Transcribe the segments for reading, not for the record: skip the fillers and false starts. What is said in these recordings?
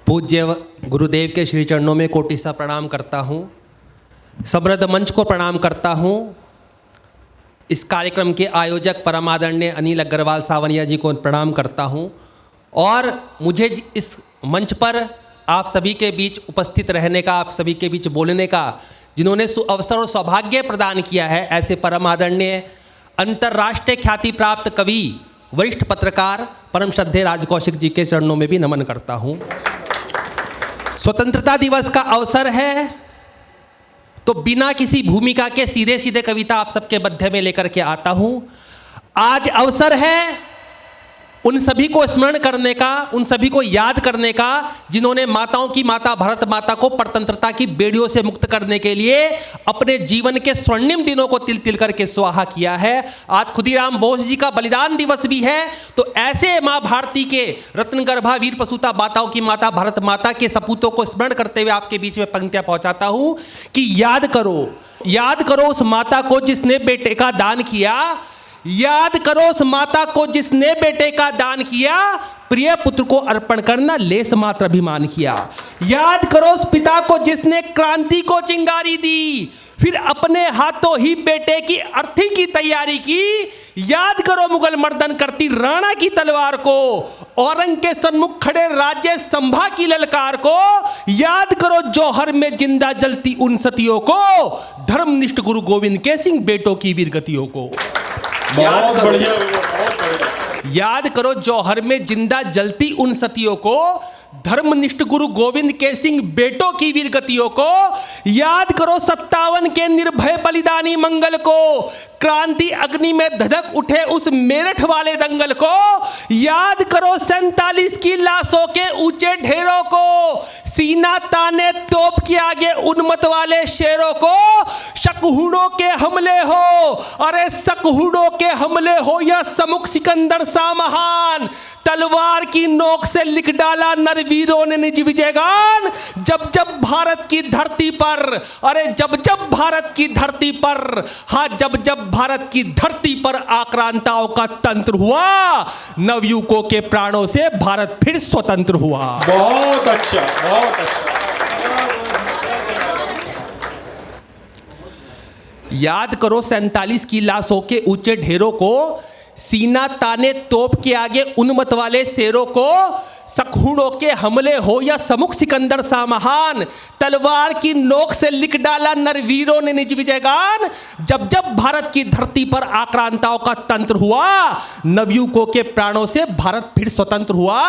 पूज्य गुरुदेव के श्री चरणों में कोटि सा प्रणाम करता हूँ। समृद्ध मंच को प्रणाम करता हूँ। इस कार्यक्रम के आयोजक परमादरणीय अनिल अग्रवाल सावनिया जी को प्रणाम करता हूँ और मुझे इस मंच पर आप सभी के बीच उपस्थित रहने का, आप सभी के बीच बोलने का जिन्होंने अवसर और सौभाग्य प्रदान किया है, ऐसे परमादरणीय अंतर्राष्ट्रीय ख्याति प्राप्त कवि, वरिष्ठ पत्रकार परम श्रद्धेय राज कौशिक जी के चरणों में भी नमन करता हूँ। स्वतंत्रता दिवस का अवसर है तो बिना किसी भूमिका के सीधे सीधे कविता आप सबके मध्य में लेकर के आता हूँ। आज अवसर है उन सभी को स्मरण करने का, उन सभी को याद करने का जिन्होंने माताओं की माता भारत माता को परतंत्रता की बेड़ियों से मुक्त करने के लिए अपने जीवन के स्वर्णिम दिनों को तिल तिल करके स्वाहा किया है। आज खुदीराम बोस जी का बलिदान दिवस भी है, तो ऐसे माँ भारती के रत्नगर्भा वीर प्रसूता माताओं की माता भारत माता के सपूतों को स्मरण करते हुए आपके बीच में पंक्तियां पहुंचाता हूं कि याद करो उस माता को जिसने बेटे का दान किया, याद करो उस माता को जिसने बेटे का दान किया, प्रिय पुत्र को अर्पण करना लेस मात्र अभिमान किया। याद करो उस पिता को जिसने क्रांति को चिंगारी दी, फिर अपने हाथों ही बेटे की अर्थी की तैयारी की। याद करो मुगल मर्दन करती राणा की तलवार को, औरंग के सन्मुख खड़े राज्य संभा की ललकार को। याद करो जौहर में जिंदा जलती उन सतियों को, धर्मनिष्ठ गुरु गोविंद के सिंह बेटों की वीर गतियों को। याद करो जौहर में जिंदा जलती उन सतियों को, धर्मनिष्ठ गुरु गोविंद के सिंह बेटों की वीर गतियों को। याद करो 57 के निर्भय बलिदानी मंगल को, क्रांति अग्नि में धधक उठे उस मेरठ वाले दंगल को। याद करो 47 की लाशों के ऊंचे ढेरों को, सीना ताने तोप के आगे उन्मत वाले शेरों को। शकहुड़ों के हमले हो, अरे शकहुड़ों के हमले हो या समुख सिकंदर सा महान, तलवार की नोक से लिख डाला नरवीरों ने निज विजयगान। जब जब भारत की धरती पर, अरे जब जब भारत की धरती पर, हाँ जब जब भारत की धरती पर आक्रांताओं का तंत्र हुआ, नवयुवकों के प्राणों से भारत फिर स्वतंत्र हुआ। बहुत अच्छा, बहुत अच्छा। याद करो 47 की लाशों के ऊंचे ढेरों को, सीना ताने तोप के आगे उन्मत वाले शेरों को। शकहुड़ों के हमले हो या समुख सिकंदर सा महान, तलवार की नोक से लिख डाला नरवीरों ने निज विजयगान। जब जब भारत की धरती पर आक्रांताओं का तंत्र हुआ, नवयुवकों के प्राणों से भारत फिर स्वतंत्र हुआ।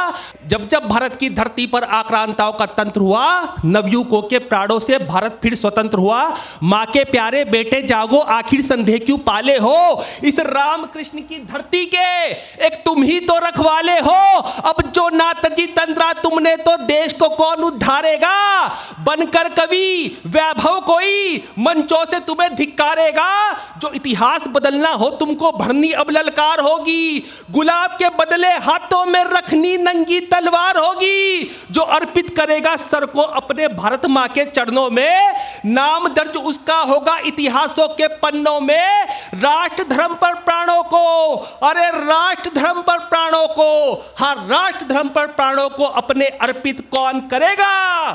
जब जब भारत की धरती पर आक्रांताओं का तंत्र हुआ, नवयुवकों के प्राणों से भारत फिर स्वतंत्र हुआ। माँ के प्यारे बेटे जागो आखिर संदेह क्यों पाले हो, इस राम कृष्ण की धरती के एक तुम ही तो रखवाले हो। अब जो ना जी तंत्रा तुमने तो देश को कौन उद्धारेगा, बनकर कवि वैभव कोई मंचों से तुम्हें धिक्कारेगा। जो इतिहास बदलना हो तुमको भरनी अब ललकार होगी, गुलाब के बदले हाथों में रखनी नंगी तलवार होगी। जो अर्पित करेगा सर को अपने भारत माँ के चरणों में, नाम दर्ज उसका होगा इतिहासों के पन्नों में। राष्ट्र धर्म पर प्राणों को, अरे राष्ट्र धर्म पर प्राणों को, हाँ राष्ट्र धर्म पर प्राणों को अपने अर्पित कौन करेगा।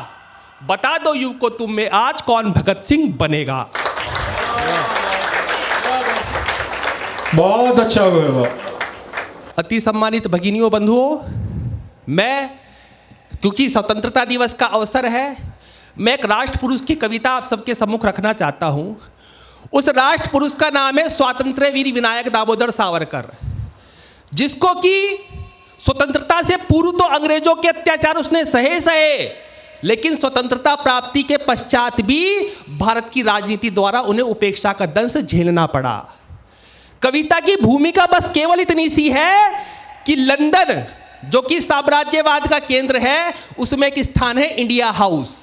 बता दो युवकों तुम में आज कौन भगत सिंह बनेगा। बहुत अच्छा हुआ। अति सम्मानित भगिनियों बंधुओं, मैं क्योंकि स्वतंत्रता दिवस का अवसर है, मैं एक राष्ट्र पुरुष की कविता आप सबके सम्मुख रखना चाहता हूं। उस राष्ट्र पुरुष का नाम है स्वातंत्र्य वीर विनायक दामोदर सावरकर, जिसको कि स्वतंत्रता से पूर्व तो अंग्रेजों के अत्याचार उसने सहे, लेकिन स्वतंत्रता प्राप्ति के पश्चात भी भारत की राजनीति द्वारा उन्हें उपेक्षा का दंश झेलना पड़ा। कविता की भूमिका बस केवल इतनी सी है कि लंदन जो कि साम्राज्यवाद का केंद्र है, उसमें एक स्थान है इंडिया हाउस।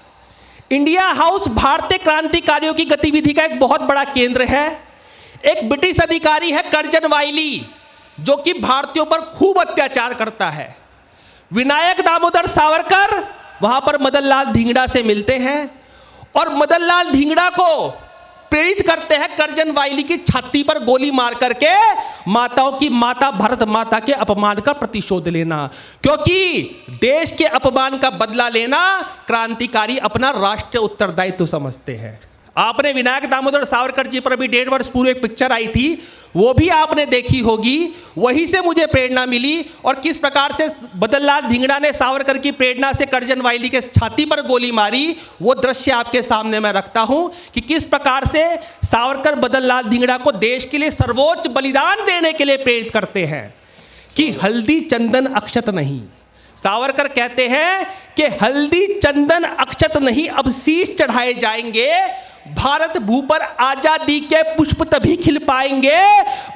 इंडिया हाउस भारतीय क्रांतिकारियों की गतिविधि का एक बहुत बड़ा केंद्र है। एक ब्रिटिश अधिकारी है कर्जन वाइली, जो कि भारतीयों पर खूब अत्याचार करता है। विनायक दामोदर सावरकर वहां पर मदन लाल धिंगड़ा से मिलते हैं और मदन लाल धिंगड़ा को प्रेरित करते हैं करजन वायली की छाती पर गोली मार करके माताओं की माता भारत माता के अपमान का प्रतिशोध लेना, क्योंकि देश के अपमान का बदला लेना क्रांतिकारी अपना राष्ट्रीय उत्तरदायित्व समझते हैं। आपने विनायक दामोदर सावरकर जी पर भी 1.5 वर्ष पूर्व एक पिक्चर आई थी, वो भी आपने देखी होगी। वहीं से मुझे प्रेरणा मिली और किस प्रकार से बदनलाल धिंगड़ा ने सावरकर की प्रेरणा से करजन वायली के छाती पर गोली मारी, वो दृश्य आपके सामने मैं रखता हूं कि किस प्रकार से सावरकर बदनलाल धिंगड़ा को देश के लिए सर्वोच्च बलिदान देने के लिए प्रेरित करते हैं कि हल्दी चंदन अक्षत नहीं। सावरकर कहते हैं कि हल्दी चंदन अक्षत नहीं, अब शीश चढ़ाए जाएंगे। भारत भू पर आजादी के पुष्प तभी खिल पाएंगे,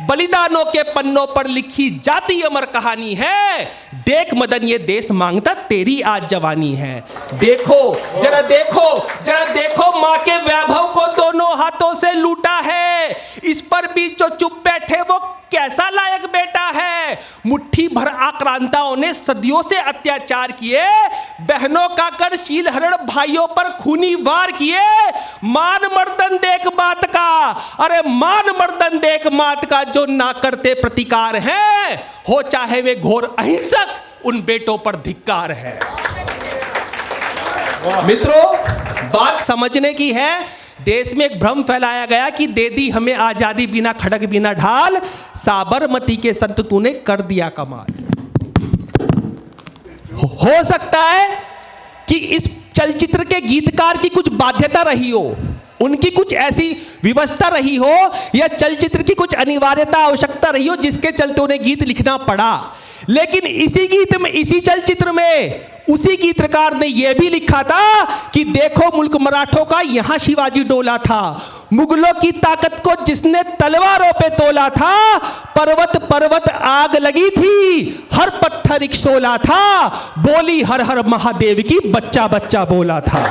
बलिदानों के पन्नों पर लिखी जाती अमर कहानी है। देख मदन ये देश मांगता तेरी आज जवानी है। देखो जरा देखो, जरा देखो मां के वैभव को दोनों हाथों से लूटा है, इस पर भी जो चुप बैठे वो कैसा लायक बेटा है। मुट्ठी भर आक्रांताओं ने सदियों से अत्याचार किए, बहनों का कर शील हरण भाइयों पर खूनी वार किए। मान मर्दन देख बात का, अरे मान मर्दन देख मात का, जो ना करते प्रतिकार है, हो चाहे वे घोर अहिंसक, उन बेटों पर धिक्कार है। मित्रों, बात समझने की है। देश में एक भ्रम फैलाया गया कि दे दी हमें आजादी बिना खड़क बिना ढाल, साबरमती के संत तूने कर दिया कमाल। हो सकता है कि इस चलचित्र के गीतकार की कुछ बाध्यता रही हो, उनकी कुछ ऐसी व्यवस्था रही हो, या चलचित्र की कुछ अनिवार्यता आवश्यकता रही हो जिसके चलते उन्हें गीत लिखना पड़ा। लेकिन इसी गीत में, इसी चलचित्र में उसी गीतकार ने यह भी लिखा था कि देखो मुल्क मराठों का यहां शिवाजी डोला था, मुगलों की ताकत को जिसने तलवारों पे तोला था, पर्वत पर्वत आग लगी थी, हर पत्थर एक शोला था, बोली हर हर महादेव की बच्चा बच्चा बोला था।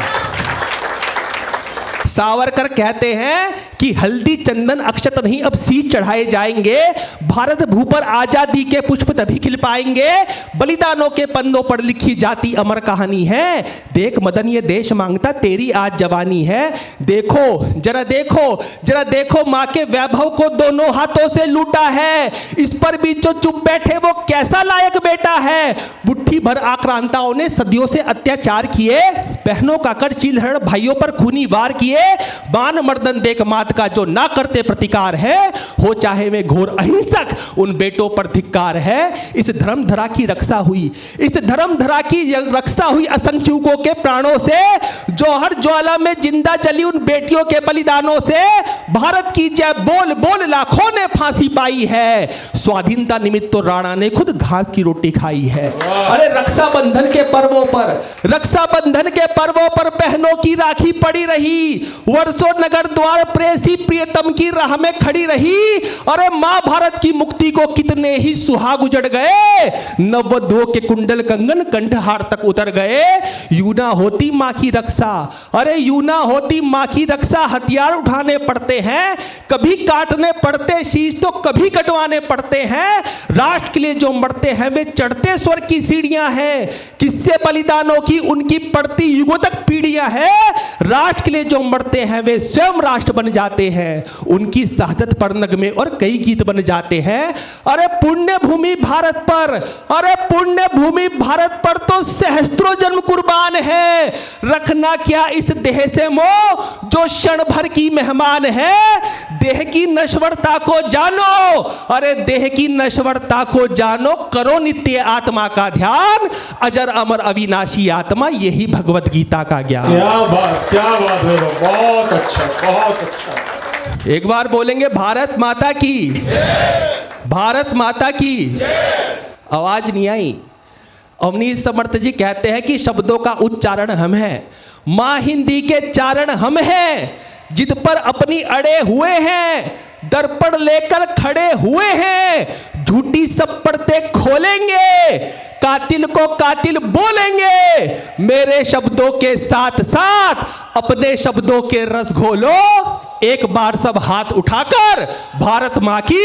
सावरकर कहते हैं कि हल्दी चंदन अक्षत नहीं, अब शीश चढ़ाए जाएंगे। भारत भू पर आजादी के पुष्प तभी खिल पाएंगे, बलिदानों के पन्नों पर लिखी जाती अमर कहानी है। देख मदन ये देश मांगता तेरी आज जवानी है। देखो जरा देखो, जरा देखो मां के वैभव को दोनों हाथों से लूटा है, इस पर भी जो चुप बैठे वो कैसा लायक बेटा है। मुट्ठी भर आक्रांताओं ने सदियों से अत्याचार किए, बहनों का कर चील हरण भाइयों पर खूनी वार किए। बान मर्दन देख मात का, जो ना करते प्रतिकार है, हो चाहे वे घोर अहिंसक, उन बेटों पर धिक्कार है। इस धर्मधरा की रक्षा हुई, इस धर्मधरा की रक्षा हुई असंख्य युगों के प्राणों से, जौहर ज्वाला में जिंदा जली उन बेटियों के बलिदानों से। भारत की जय बोल बोल लाखों ने फांसी पाई है, स्वाधीनता निमित्त तो राणा ने खुद घास की रोटी खाई है। अरे रक्षाबंधन के पर्वों पर, रक्षाबंधन के पर्वों पर बहनों की राखी पड़ी रही, वर्षों नगर द्वार प्रेसी प्रियतम की राह में खड़ी रही। अरे मां भारत की मुक्ति को कितने ही सुहाग उजड़ गए, नववधुओं के कुंडल कंगन कंठहार तक उतर गए। यूं ना होती मां की रक्षा, अरे यूं ना होती मां की रक्षा, हथियार उठाने पड़ते हैं, कभी काटने पड़ते शीश तो कभी कटवाने पड़ते हैं। राष्ट्र के लिए जो मरते हैं वे चढ़ते स्वर की सीढ़ियां हैं, किससे बलिदानों की उनकी पड़ती युगों तक पीढ़ियां हैं। राष्ट्र के लिए जो मरते हैं वे स्वयं राष्ट्र बन जाते हैं, उनकी शहादत पर नगमे और कई गीत बन जाते हैं। अरे पुण्य भूमि भारत पर, अरे पुण्य भूमि भारत पर तो सहस्त्रों जन्म कुर्बान है। रखना क्या इस देह से मोह, जो क्षण भर की मेहमान है। देह की नश्वरता को जानो, अरे देह की नश्वरता को जानो, करो नित्य आत्मा का ध्यान, अजर अमर अविनाशी आत्मा, यही भगवत गीता का ज्ञान। क्या बात है, बहुत अच्छा, बहुत अच्छा। एक बार बोलेंगे भारत माता की, भारत माता की। आवाज नहीं आई। अवनीश समर्थ जी कहते हैं कि शब्दों का उच्चारण हम हैं, मां हिंदी के चारण हम हैं, जिद पर अपनी अड़े हुए हैं, दर्पण लेकर खड़े हुए हैं, झूठी सब पड़ते खोलेंगे, कातिल को कातिल बोलेंगे, मेरे शब्दों के साथ साथ अपने शब्दों के रस घोलो, एक बार सब हाथ उठाकर भारत मां की।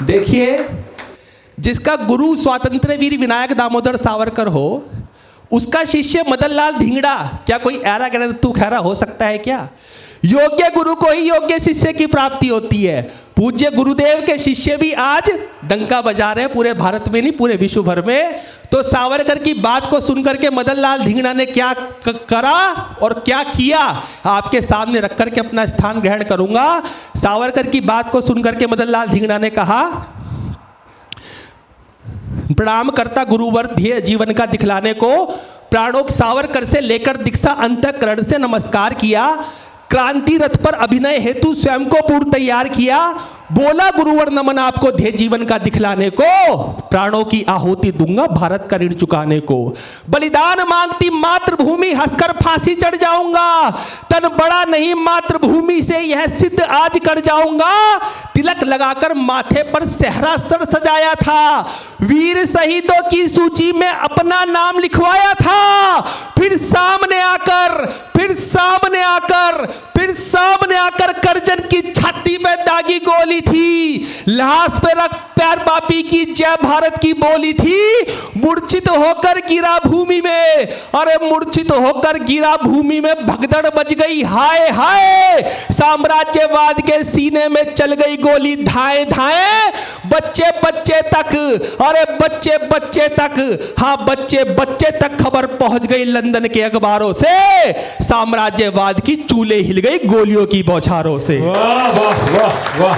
देखिए, जिसका गुरु स्वातंत्र्य वीर विनायक दामोदर सावरकर हो, उसका शिष्य मदनलाल धिंगड़ा, क्या कोई ऐरा गैरा तू खैरा हो सकता है क्या? योग्य गुरु को ही योग्य शिष्य की प्राप्ति होती है। पूज्य गुरुदेव के शिष्य भी आज डंका बजा रहे हैं, पूरे भारत में नहीं पूरे विश्व भर में। तो सावरकर की बात को सुनकर के मदनलाल धिंगड़ा ने क्या करा और क्या किया, आपके सामने रख करके अपना स्थान ग्रहण करूंगा। सावरकर की बात को सुनकर के मदनलाल धिंगड़ा ने कहा, प्रणाम करता गुरुवर ध्येय जीवन का दिखलाने को, प्राणों सावरकर से लेकर दीक्षा अंतःकरण से नमस्कार किया, क्रांति रथ पर अभिनय हेतु स्वयं को पूर्व तैयार किया, बोला गुरुवर नमन आपको ध्येय जीवन का दिखलाने को, प्राणों की आहुति दूंगा भारत का ऋण चुकाने को, बलिदान मांगती मातृभूमि हंसकर फांसी चढ़ जाऊंगा, तन बड़ा नहीं मातृभूमि से यह सिद्ध आज कर जाऊंगा, तिलक लगाकर माथे पर सेहरा सर सजाया था, वीर शहीदों की सूची में अपना नाम लिखवाया था, फिर सामने आकर करजन की छाती में दागी गोली थी, लाश पे रख प्यार बापी की जय भारत की बोली थी, मूर्छित होकर गिरा भूमि में, अरे मूर्छित होकर गिरा भूमि में भगदड़ बज गई, हाय हाय साम्राज्यवाद के सीने में चल गई गोली धाए धाए, बच्चे बच्चे तक, अरे बच्चे बच्चे तक, हाँ बच्चे बच्चे तक खबर पहुंच गई लंदन के अखबारों से, साम्राज्यवाद की चूल्हे हिल गई गोलियों की बौछारों से। वाह वाह वाह वाह।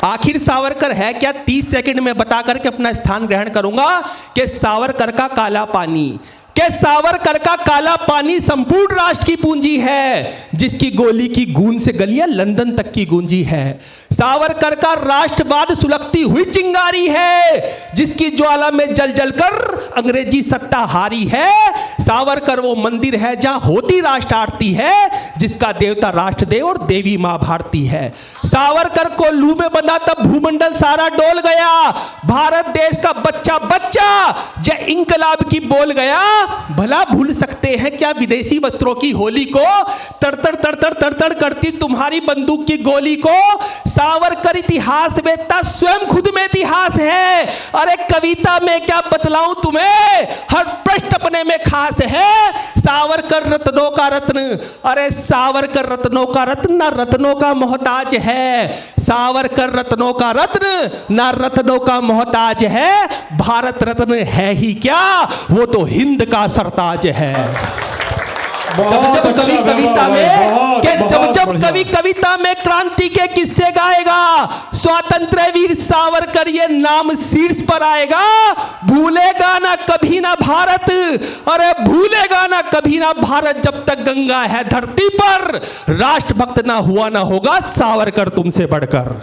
आखिर सावरकर है क्या, 30 सेकंड में बता करके अपना स्थान ग्रहण करूंगा कि सावरकर का काला पानी, कि सावरकर का काला पानी संपूर्ण राष्ट्र की पूंजी है, जिसकी गोली की गूंज से गलियां लंदन तक की गूंजी है। सावरकर का राष्ट्रवाद सुलगती हुई चिंगारी है, जिसकी ज्वाला में जल जल कर अंग्रेजी सत्ता हारी है। सावरकर वो मंदिर है जहां होती राष्ट्र आरती है, जिसका देवता राष्ट्रदेव और देवी मां भारती है। सावरकर को लू में बंधा तब भूमंडल सारा डोल गया, भारत देश का बच्चा बच्चा जय इंकलाब की बोल गया। भला भूल सकते हैं क्या विदेशी वस्त्रों की होली को, तड़तड़ तड़तड़ तड़तड़ करती तुम्हारी बंदूक की गोली को। सावरकर इतिहास वेत्ता स्वयं खुद में इतिहास है, अरे कविता में क्या बतलाऊं तुम्हें, हर पृष्ठ अपने में खास है। सावरकर रत्नों का रत्न, अरे सावरकर रत्नों का रत्न, ना रत्नों का मोहताज है। सावरकर रत्नों का रत्न, ना रत्नों का मोहताज है। भारत रत्न है ही क्या, वो तो हिंद का सरताज है। जब कवि कविता में जब कवि कविता में क्रांति के किस्से गाएगा, स्वतंत्र वीर सावरकर ये नाम शीर्ष पर आएगा। भूलेगा ना कभी ना भारत, अरे भूलेगा ना कभी ना भारत, जब तक गंगा है धरती पर। राष्ट्रभक्त ना हुआ ना होगा सावरकर तुमसे बढ़कर।